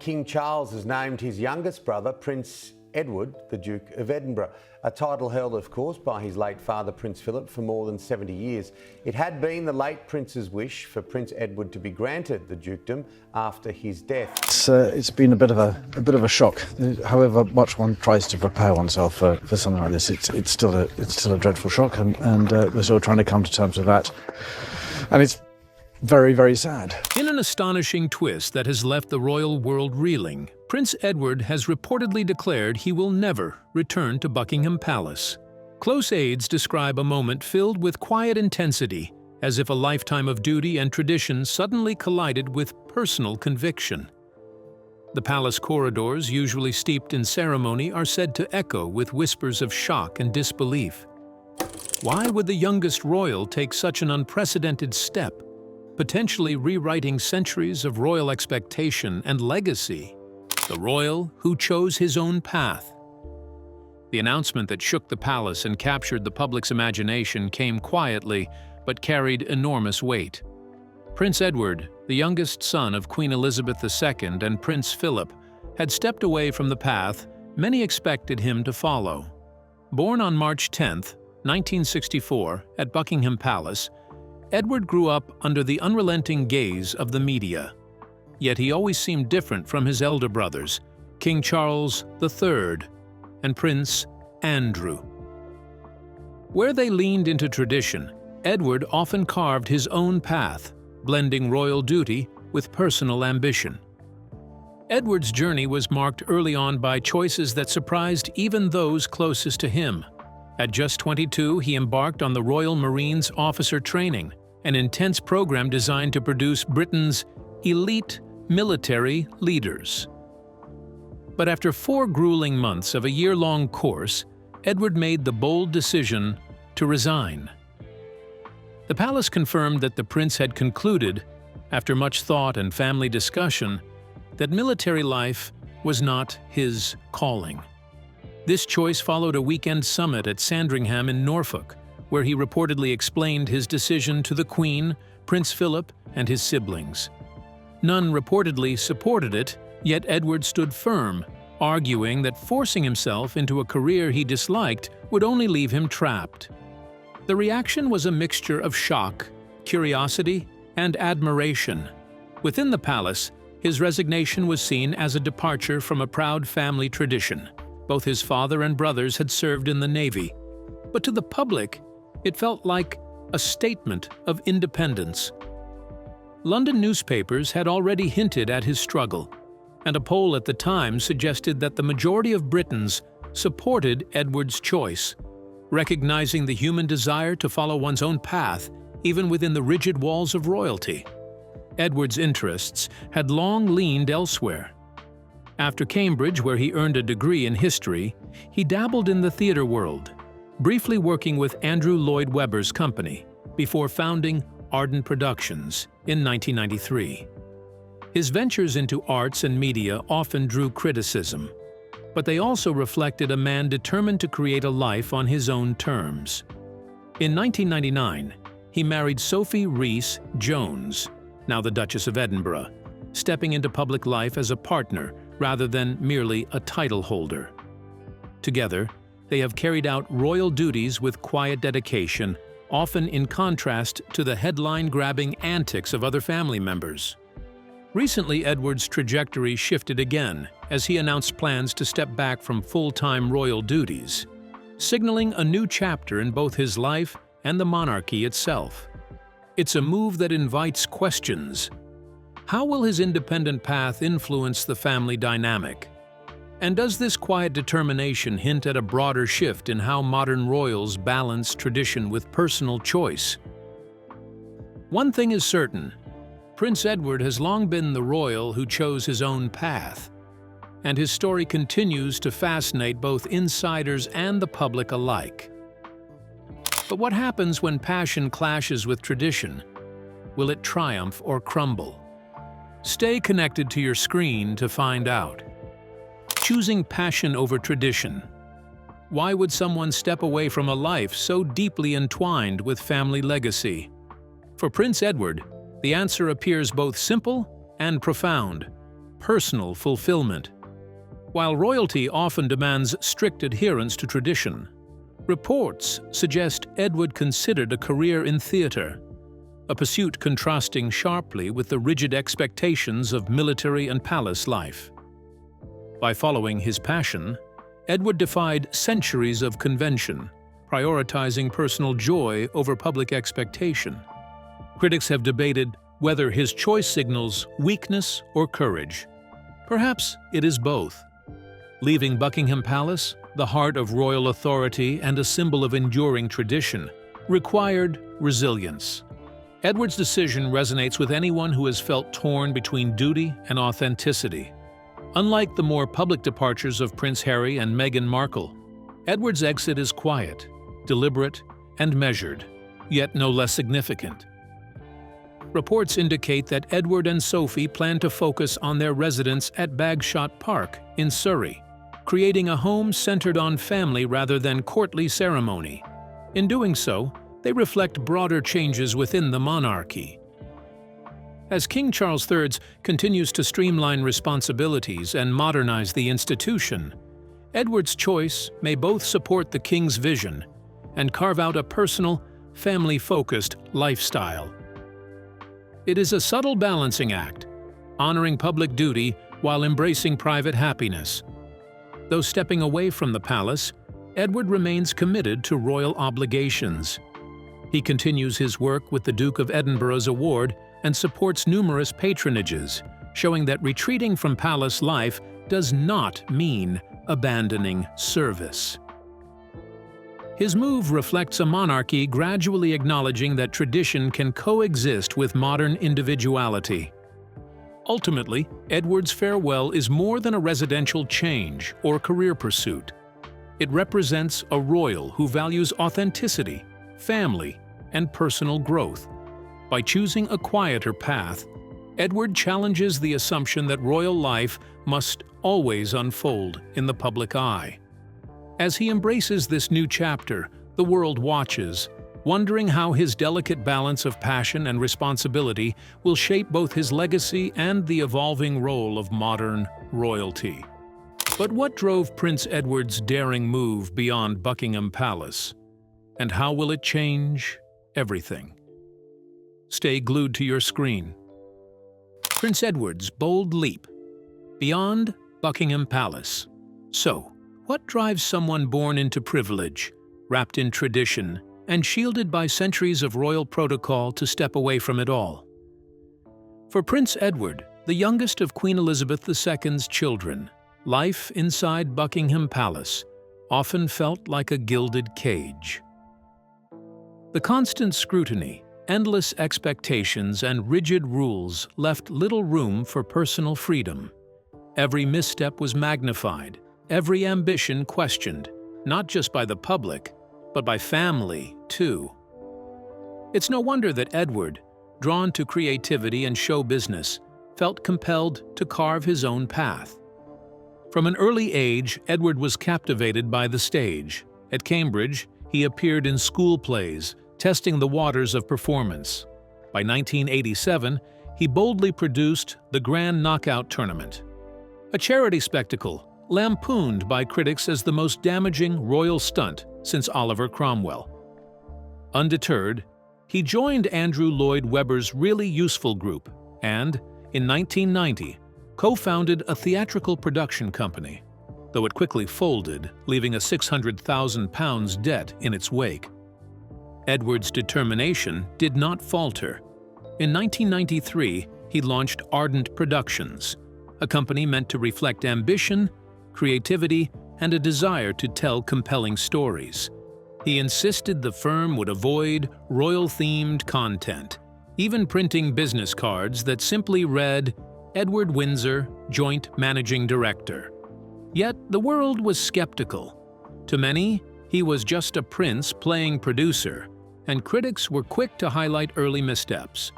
King Charles has named his youngest brother, Prince Edward, the Duke of Edinburgh, a title held, of course, by his late father, Prince Philip, for more than 70 years. It had been the late Prince's wish for Prince Edward to be granted the dukedom after his death. It's been a bit of a shock. However much one tries to prepare oneself for something like this, it's still a dreadful shock, and we're still trying to come to terms with that. And it's very, very sad. In an astonishing twist that has left the royal world reeling, Prince Edward has reportedly declared he will never return to Buckingham Palace. Close aides describe a moment filled with quiet intensity, as if a lifetime of duty and tradition suddenly collided with personal conviction. The palace corridors, usually steeped in ceremony, are said to echo with whispers of shock and disbelief. Why would the youngest royal take such an unprecedented step, potentially rewriting centuries of royal expectation and legacy? The royal who chose his own path. The announcement that shook the palace and captured the public's imagination came quietly, but carried enormous weight. Prince Edward, the youngest son of Queen Elizabeth II and Prince Philip, had stepped away from the path many expected him to follow. Born on March 10, 1964, at Buckingham Palace, Edward grew up under the unrelenting gaze of the media. Yet he always seemed different from his elder brothers, King Charles III and Prince Andrew. Where they leaned into tradition, Edward often carved his own path, blending royal duty with personal ambition. Edward's journey was marked early on by choices that surprised even those closest to him. At just 22, he embarked on the Royal Marines Officer Training, an intense program designed to produce Britain's elite military leaders. But after 4 grueling months of a year-long course, Edward made the bold decision to resign. The palace confirmed that the prince had concluded, after much thought and family discussion, that military life was not his calling. This choice followed a weekend summit at Sandringham in Norfolk, where he reportedly explained his decision to the Queen, Prince Philip, and his siblings. None reportedly supported it, yet Edward stood firm, arguing that forcing himself into a career he disliked would only leave him trapped. The reaction was a mixture of shock, curiosity, and admiration. Within the palace, his resignation was seen as a departure from a proud family tradition. Both his father and brothers had served in the Navy, but to the public, it felt like a statement of independence. London newspapers had already hinted at his struggle, and a poll at the time suggested that the majority of Britons supported Edward's choice, recognizing the human desire to follow one's own path even within the rigid walls of royalty. Edward's interests had long leaned elsewhere. After Cambridge, where he earned a degree in history, he dabbled in the theater world, briefly working with Andrew Lloyd Webber's company, before founding Arden Productions in 1993. His ventures into arts and media often drew criticism, but they also reflected a man determined to create a life on his own terms. In 1999, he married Sophie Rhys Jones, now the Duchess of Edinburgh, stepping into public life as a partner rather than merely a title holder. Together, they have carried out royal duties with quiet dedication, often in contrast to the headline-grabbing antics of other family members. Recently, Edward's trajectory shifted again as he announced plans to step back from full-time royal duties, signaling a new chapter in both his life and the monarchy itself. It's a move that invites questions. How will his independent path influence the family dynamic? And does this quiet determination hint at a broader shift in how modern royals balance tradition with personal choice? One thing is certain: Prince Edward has long been the royal who chose his own path, and his story continues to fascinate both insiders and the public alike. But what happens when passion clashes with tradition? Will it triumph or crumble? Stay connected to your screen to find out. Choosing passion over tradition. Why would someone step away from a life so deeply entwined with family legacy? For Prince Edward, the answer appears both simple and profound. personal fulfillment. While royalty often demands strict adherence to tradition, reports suggest Edward considered a career in theatre, a pursuit contrasting sharply with the rigid expectations of military and palace life. By following his passion, Edward defied centuries of convention, prioritizing personal joy over public expectation. Critics have debated whether his choice signals weakness or courage. Perhaps it is both. Leaving Buckingham Palace, the heart of royal authority and a symbol of enduring tradition, required resilience. Edward's decision resonates with anyone who has felt torn between duty and authenticity. Unlike the more public departures of Prince Harry and Meghan Markle, Edward's exit is quiet, deliberate, and measured, yet no less significant. Reports indicate that Edward and Sophie plan to focus on their residence at Bagshot Park in Surrey, creating a home centered on family rather than courtly ceremony. In doing so, they reflect broader changes within the monarchy. As King Charles III continues to streamline responsibilities and modernize the institution, Edward's choice may both support the king's vision and carve out a personal, family-focused lifestyle. It is a subtle balancing act, honoring public duty while embracing private happiness. Though stepping away from the palace, Edward remains committed to royal obligations. He continues his work with the Duke of Edinburgh's award and supports numerous patronages, showing that retreating from palace life does not mean abandoning service. His move reflects a monarchy gradually acknowledging that tradition can coexist with modern individuality. Ultimately, Edward's farewell is more than a residential change or career pursuit. It represents a royal who values authenticity, family, and personal growth. By choosing a quieter path, Edward challenges the assumption that royal life must always unfold in the public eye. As he embraces this new chapter, the world watches, wondering how his delicate balance of passion and responsibility will shape both his legacy and the evolving role of modern royalty. But what drove Prince Edward's daring move beyond Buckingham Palace? And how will it change everything? Stay glued to your screen. Prince Edward's bold leap beyond Buckingham Palace. So, what drives someone born into privilege, wrapped in tradition, and shielded by centuries of royal protocol to step away from it all? For Prince Edward, the youngest of Queen Elizabeth II's children, life inside Buckingham Palace often felt like a gilded cage. The constant scrutiny, endless expectations, and rigid rules left little room for personal freedom. Every misstep was magnified, every ambition questioned, not just by the public, but by family, too. It's no wonder that Edward, drawn to creativity and show business, felt compelled to carve his own path. From an early age, Edward was captivated by the stage. At Cambridge, he appeared in school plays, testing the waters of performance. By 1987, he boldly produced the Grand Knockout Tournament, a charity spectacle lampooned by critics as the most damaging royal stunt since Oliver Cromwell. Undeterred, he joined Andrew Lloyd Webber's Really Useful Group and, in 1990, co-founded a theatrical production company, though it quickly folded, leaving a £600,000 debt in its wake. Edward's determination did not falter. In 1993, he launched Ardent Productions, a company meant to reflect ambition, creativity, and a desire to tell compelling stories. He insisted the firm would avoid royal-themed content, even printing business cards that simply read, Edward Windsor, Joint Managing Director. Yet the world was skeptical. To many, he was just a prince playing producer, and critics were quick to highlight early missteps.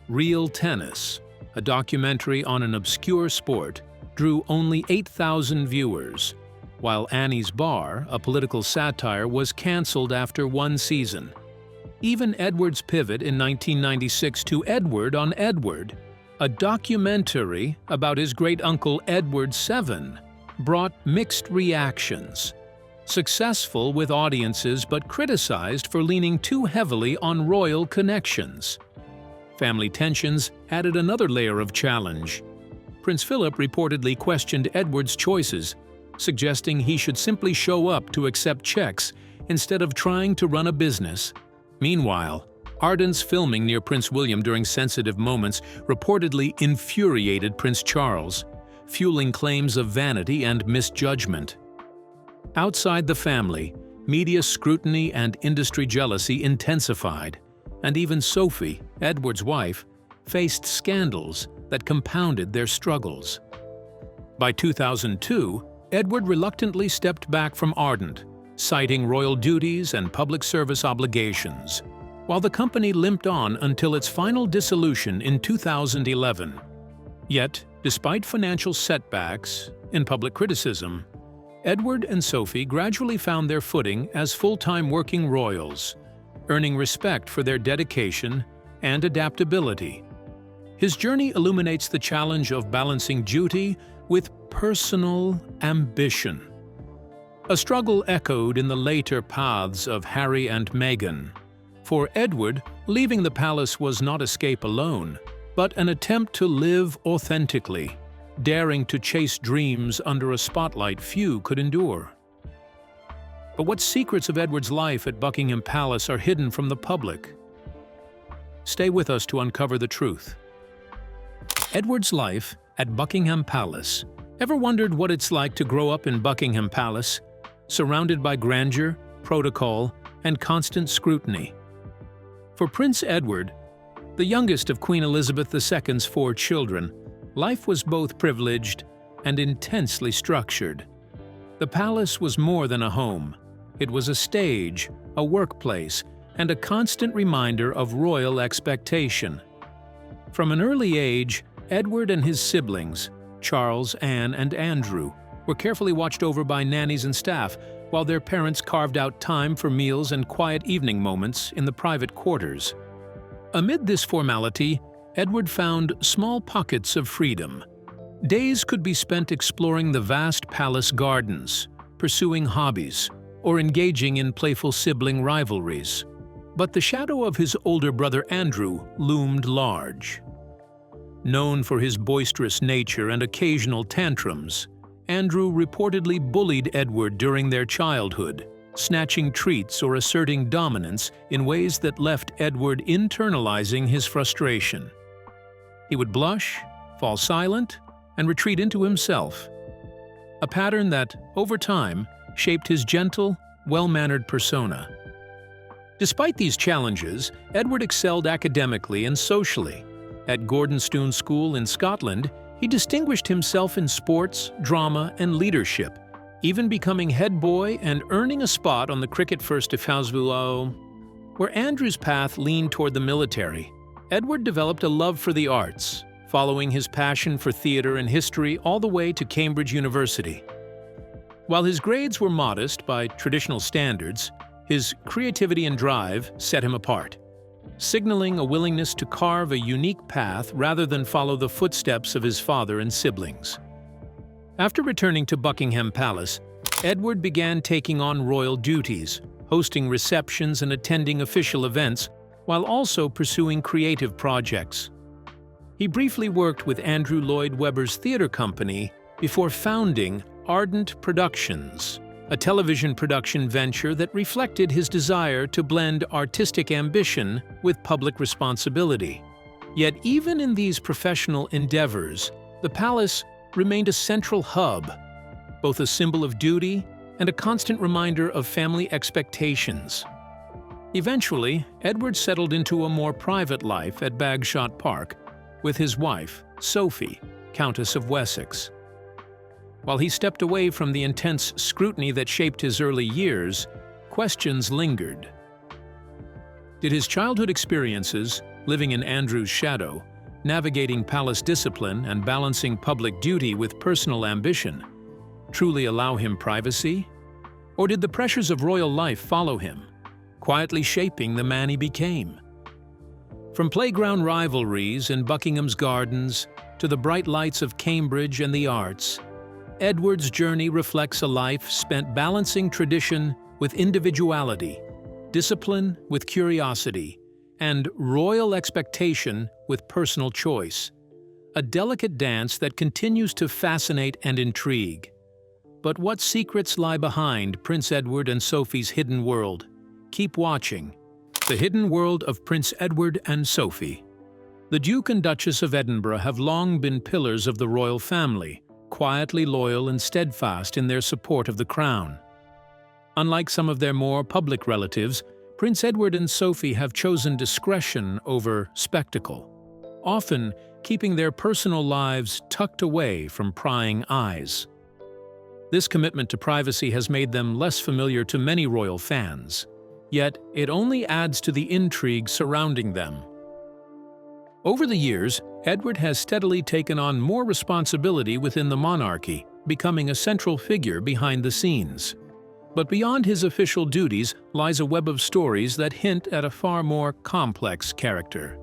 Real Tennis, a documentary on an obscure sport, drew only 8,000 viewers, while Annie's Bar, a political satire, was cancelled after one season. Even Edward's pivot in 1996 to Edward on Edward, A documentary about his great-uncle Edward VII brought mixed reactions. Successful with audiences but criticized for leaning too heavily on royal connections. Family tensions added another layer of challenge. Prince Philip reportedly questioned Edward's choices, suggesting he should simply show up to accept checks instead of trying to run a business. Meanwhile, ardent filming near Prince William during sensitive moments reportedly infuriated Prince Charles, fueling claims of vanity and misjudgment. Outside the family, media scrutiny and industry jealousy intensified, and even Sophie, Edward's wife, faced scandals that compounded their struggles. By 2002, Edward reluctantly stepped back from Ardent, citing royal duties and public service obligations, while the company limped on until its final dissolution in 2011. Yet, despite financial setbacks and public criticism, Edward and Sophie gradually found their footing as full-time working royals, earning respect for their dedication and adaptability. His journey illuminates the challenge of balancing duty with personal ambition, a struggle echoed in the later paths of Harry and Meghan. For Edward, leaving the palace was not escape alone, but an attempt to live authentically, daring to chase dreams under a spotlight few could endure. But what secrets of Edward's life at Buckingham Palace are hidden from the public? Stay with us to uncover the truth. Edward's life at Buckingham Palace. Ever wondered what it's like to grow up in Buckingham Palace, surrounded by grandeur, protocol, and constant scrutiny? For Prince Edward, the youngest of Queen Elizabeth II's 4 children, life was both privileged and intensely structured. The palace was more than a home. It was a stage, a workplace, and a constant reminder of royal expectation. From an early age, Edward and his siblings, Charles, Anne, and Andrew, were carefully watched over by nannies and staff, while their parents carved out time for meals and quiet evening moments in the private quarters. Amid this formality, Edward found small pockets of freedom. Days could be spent exploring the vast palace gardens, pursuing hobbies, or engaging in playful sibling rivalries. But the shadow of his older brother Andrew loomed large. Known for his boisterous nature and occasional tantrums, Andrew reportedly bullied Edward during their childhood, snatching treats or asserting dominance in ways that left Edward internalizing his frustration. He would blush, fall silent, and retreat into himself, a pattern that, over time, shaped his gentle, well-mannered persona. Despite these challenges, Edward excelled academically and socially. At Gordonstoun School in Scotland, he distinguished himself in sports, drama, and leadership, even becoming head boy and earning a spot on the cricket First Defensivelo. Where Andrew's path leaned toward the military, Edward developed a love for the arts, following his passion for theater and history all the way to Cambridge University. While his grades were modest by traditional standards, his creativity and drive set him apart, signaling a willingness to carve a unique path rather than follow the footsteps of his father and siblings. After returning to Buckingham Palace, Edward began taking on royal duties, hosting receptions and attending official events, while also pursuing creative projects. He briefly worked with Andrew Lloyd Webber's theater company before founding Ardent Productions, a television production venture that reflected his desire to blend artistic ambition with public responsibility. Yet even in these professional endeavors, the palace remained a central hub, both a symbol of duty and a constant reminder of family expectations. Eventually, Edward settled into a more private life at Bagshot Park with his wife, Sophie, Countess of Wessex. While he stepped away from the intense scrutiny that shaped his early years, questions lingered. Did his childhood experiences, living in Andrew's shadow, navigating palace discipline and balancing public duty with personal ambition, truly allow him privacy? Or did the pressures of royal life follow him, quietly shaping the man he became? From playground rivalries in Buckingham's gardens to the bright lights of Cambridge and the arts, Edward's journey reflects a life spent balancing tradition with individuality, discipline with curiosity, and royal expectation with personal choice. A delicate dance that continues to fascinate and intrigue. But what secrets lie behind Prince Edward and Sophie's hidden world? Keep watching. The Hidden World of Prince Edward and Sophie. The Duke and Duchess of Edinburgh have long been pillars of the royal family, quietly loyal and steadfast in their support of the crown. Unlike some of their more public relatives, Prince Edward and Sophie have chosen discretion over spectacle, often keeping their personal lives tucked away from prying eyes. This commitment to privacy has made them less familiar to many royal fans, yet it only adds to the intrigue surrounding them. Over the years, Edward has steadily taken on more responsibility within the monarchy, becoming a central figure behind the scenes. But beyond his official duties lies a web of stories that hint at a far more complex character.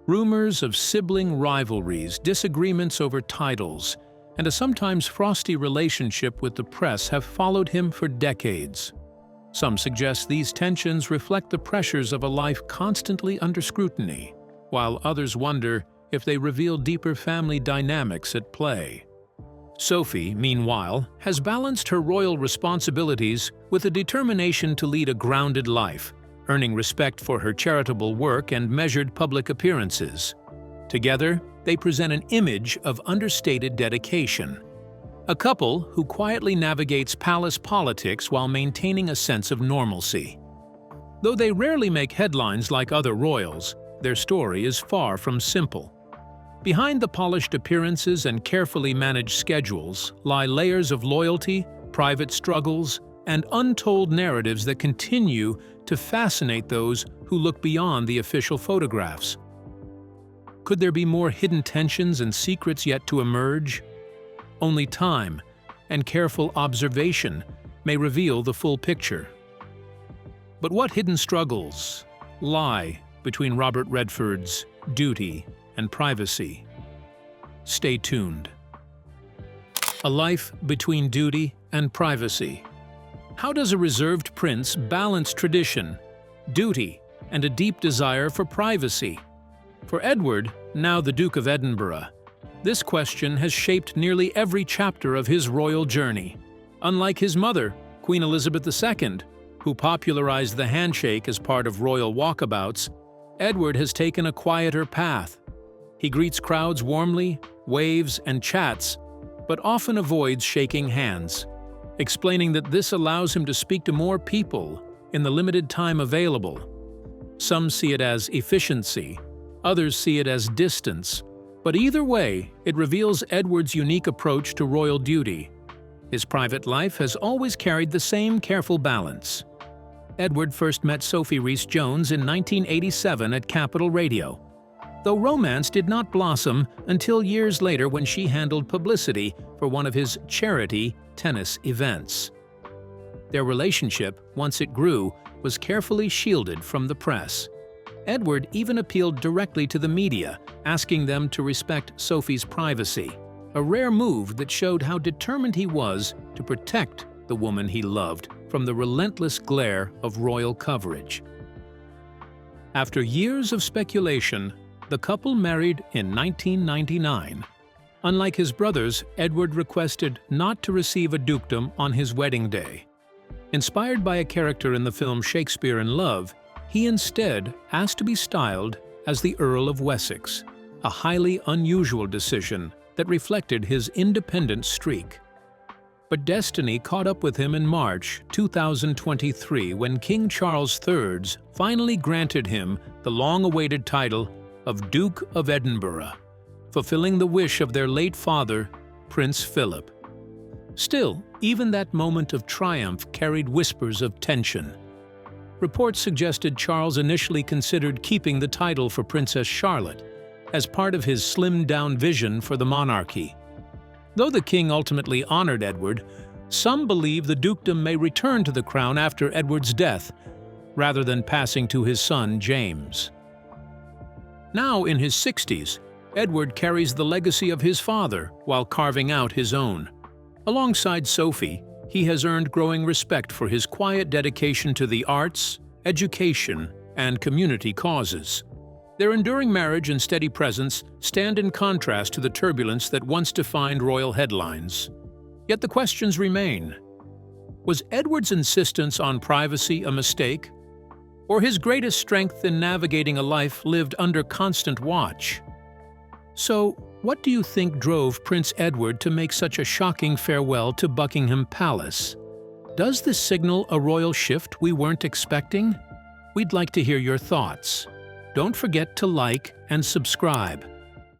Rumors of sibling rivalries, disagreements over titles, and a sometimes frosty relationship with the press have followed him for decades. Some suggest these tensions reflect the pressures of a life constantly under scrutiny, while others wonder if they reveal deeper family dynamics at play. Sophie, meanwhile, has balanced her royal responsibilities with a determination to lead a grounded life, earning respect for her charitable work and measured public appearances. Together, they present an image of understated dedication. A couple who quietly navigates palace politics while maintaining a sense of normalcy. Though they rarely make headlines like other royals, their story is far from simple. Behind the polished appearances and carefully managed schedules lie layers of loyalty, private struggles, and untold narratives that continue to fascinate those who look beyond the official photographs. Could there be more hidden tensions and secrets yet to emerge? Only time and careful observation may reveal the full picture. But what hidden struggles lie between Robert Redford's duty and privacy? Stay tuned. A life between duty and privacy. How does a reserved prince balance tradition, duty, and a deep desire for privacy? For Edward, now the Duke of Edinburgh, this question has shaped nearly every chapter of his royal journey. Unlike his mother, Queen Elizabeth II, who popularized the handshake as part of royal walkabouts, Edward has taken a quieter path. He greets crowds warmly, waves and chats, but often avoids shaking hands, explaining that this allows him to speak to more people in the limited time available. Some see it as efficiency, others see it as distance, but either way, it reveals Edward's unique approach to royal duty. His private life has always carried the same careful balance. Edward first met Sophie Rhys-Jones in 1987 at Capitol Radio, though romance did not blossom until years later when she handled publicity for one of his charity tennis events. Their relationship, once it grew, was carefully shielded from the press. Edward even appealed directly to the media, asking them to respect Sophie's privacy, a rare move that showed how determined he was to protect the woman he loved from the relentless glare of royal coverage. After years of speculation, the couple married in 1999. Unlike his brothers, Edward requested not to receive a dukedom on his wedding day. Inspired by a character in the film Shakespeare in Love, he instead asked to be styled as the Earl of Wessex, a highly unusual decision that reflected his independent streak. But destiny caught up with him in March 2023 when King Charles III finally granted him the long-awaited title of Duke of Edinburgh, fulfilling the wish of their late father, Prince Philip. Still, even that moment of triumph carried whispers of tension. Reports suggested Charles initially considered keeping the title for Princess Charlotte as part of his slimmed-down vision for the monarchy. Though the king ultimately honored Edward, some believe the dukedom may return to the crown after Edward's death, rather than passing to his son James. Now in his 60s, Edward carries the legacy of his father while carving out his own. Alongside Sophie, he has earned growing respect for his quiet dedication to the arts, education, and community causes. Their enduring marriage and steady presence stand in contrast to the turbulence that once defined royal headlines. Yet the questions remain. Was Edward's insistence on privacy a mistake, or his greatest strength in navigating a life lived under constant watch? So, what do you think drove Prince Edward to make such a shocking farewell to Buckingham Palace? Does this signal a royal shift we weren't expecting? We'd like to hear your thoughts. Don't forget to like and subscribe.